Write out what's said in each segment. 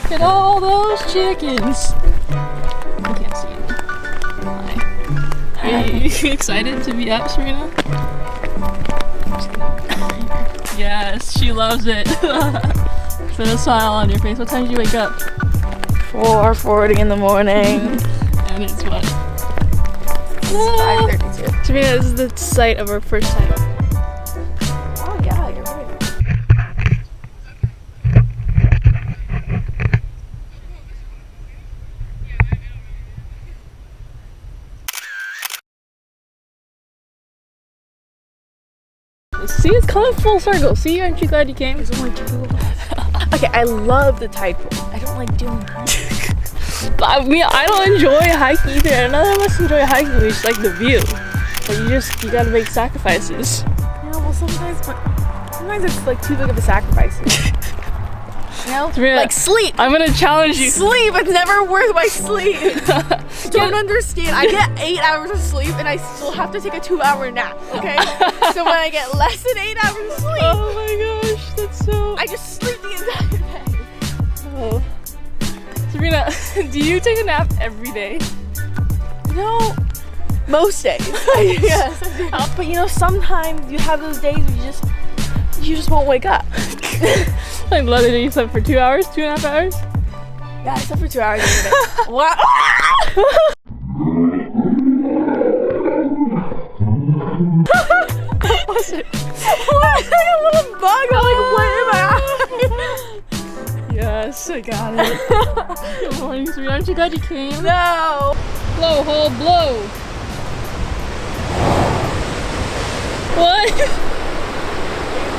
Look at all those chickens. I can't see you. Hi. Are you excited to be up, Serena? Yes, she loves it. Put a smile on your face. What time did you wake up? 4:40 in the morning. And it's what? 5:32. Serena, this is the site of our first time. Oh yeah, you're right. See, it's coming full circle. See, aren't you glad you came? There's only 2 of us. Okay, I love the tide pool. I don't like doing hiking. But I mean, I don't enjoy hiking either. None of us enjoy hiking. We just like the view. But you gotta make sacrifices. Yeah, well sometimes it's like too big of a sacrifice. You know? Serena, Like sleep. I'm gonna challenge you. Sleep. It's never worth my sleep. Don't understand. I get 8 hours of sleep and I still have to take a 2-hour nap. Okay. So when I get less than 8 hours of sleep, Oh my gosh, that's so. I just sleep the entire day. Oh. Serena, do you take a nap every day? No, most days. Yes. But you know, sometimes you have those days where you just won't wake up. Like the other day you slept for 2 hours, 2.5 hours? Yeah, I slept for 2 hours the other day. What? What was it? What? Like a little bug. I'm like, what in my eye? Yes, I got it. Good morning, Serena. Aren't you glad you came? No. Blow, hole, blow. What?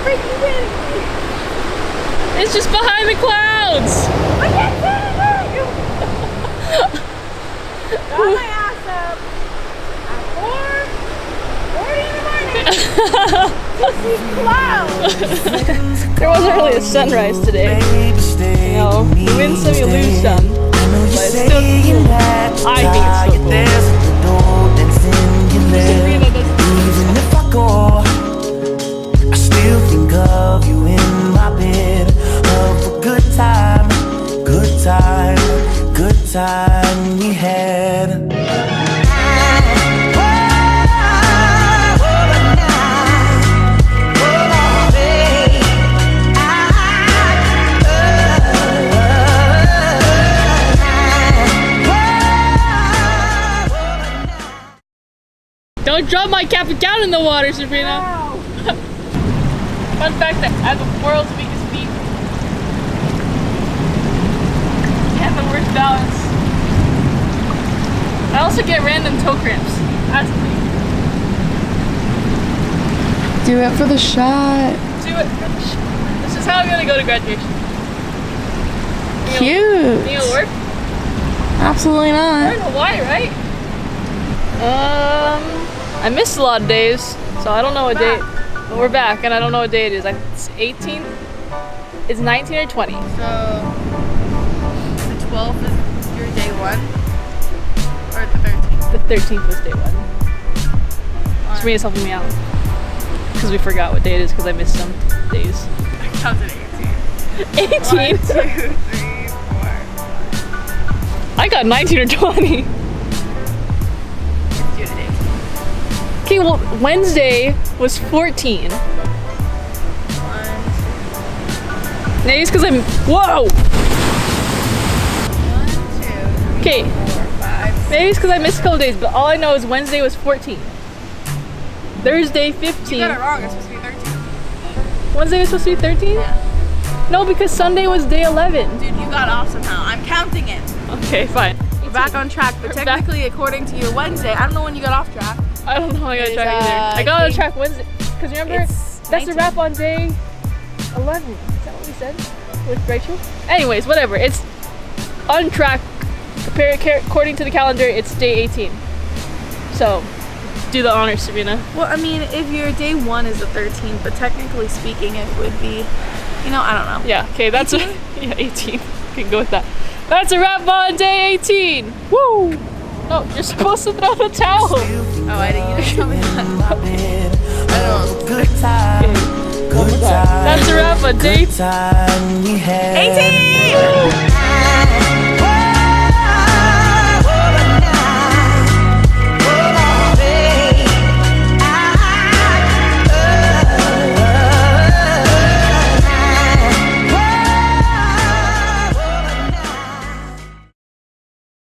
Freaking kidding me. It's just behind the clouds. I can't see you. Got my ass up at 4:40 in the morning to see clouds. There wasn't really a sunrise today. You know, you win some, you lose some. But it's still cool. I think it's so cool. Serena doesn't. Even if I go, I still think of you in my bed. Of a good time we had. Don't drop my cap down in the water, Sabrina. Fun fact that I have the world's weakest feet. I have the worst balance. I also get random toe cramps. That's me. Do it for the shot. Do it. This is how I'm gonna go to graduation. Cute. Think it'll work? Absolutely We're not. in Hawaii, right? I missed a lot of days, so I don't know what day. But we're back, and I don't know what day it is. It's 18th. It's 19 or 20. So the 12th is your day 1, or the 13th. The 13th was day 1. Sabrina's helping me out because we forgot what day it is because I missed some days. I counted 18. 18. 1, 2, 3, 4. I got 19 or 20. Do the days. Okay, well Wednesday was 14. 1, 2. Maybe it's because I'm. Whoa. 1, 2, 3, Okay. 4, 5. Maybe it's because I missed a couple days, but all I know is Wednesday was 14. Thursday 15. You got it wrong. It's supposed to be 13. Wednesday was supposed to be 13? Yeah. No, because Sunday was day 11. Dude, you got off somehow. I'm counting it. Okay, fine. We're back on track, but We're technically, according to your Wednesday, I don't know when you got off track. I don't know how I got It's, track either. I got on track Wednesday. Because remember, It's that's a 19. wrap on day 11. Is that what we said? With Rachel? Anyways, whatever. It's on track. According to the calendar, it's day 18. So, do the honors, Serena. Well, I mean, if your day 1 is the 13th, but technically speaking, it would be, you know, I don't know. Yeah, okay, that's 18? Yeah, 18. We can go with that. That's a wrap on day 18. Woo! No, you're supposed to throw the towel. Oh, I didn't. You didn't tell me that. I don't know. That's a wrap on day 18!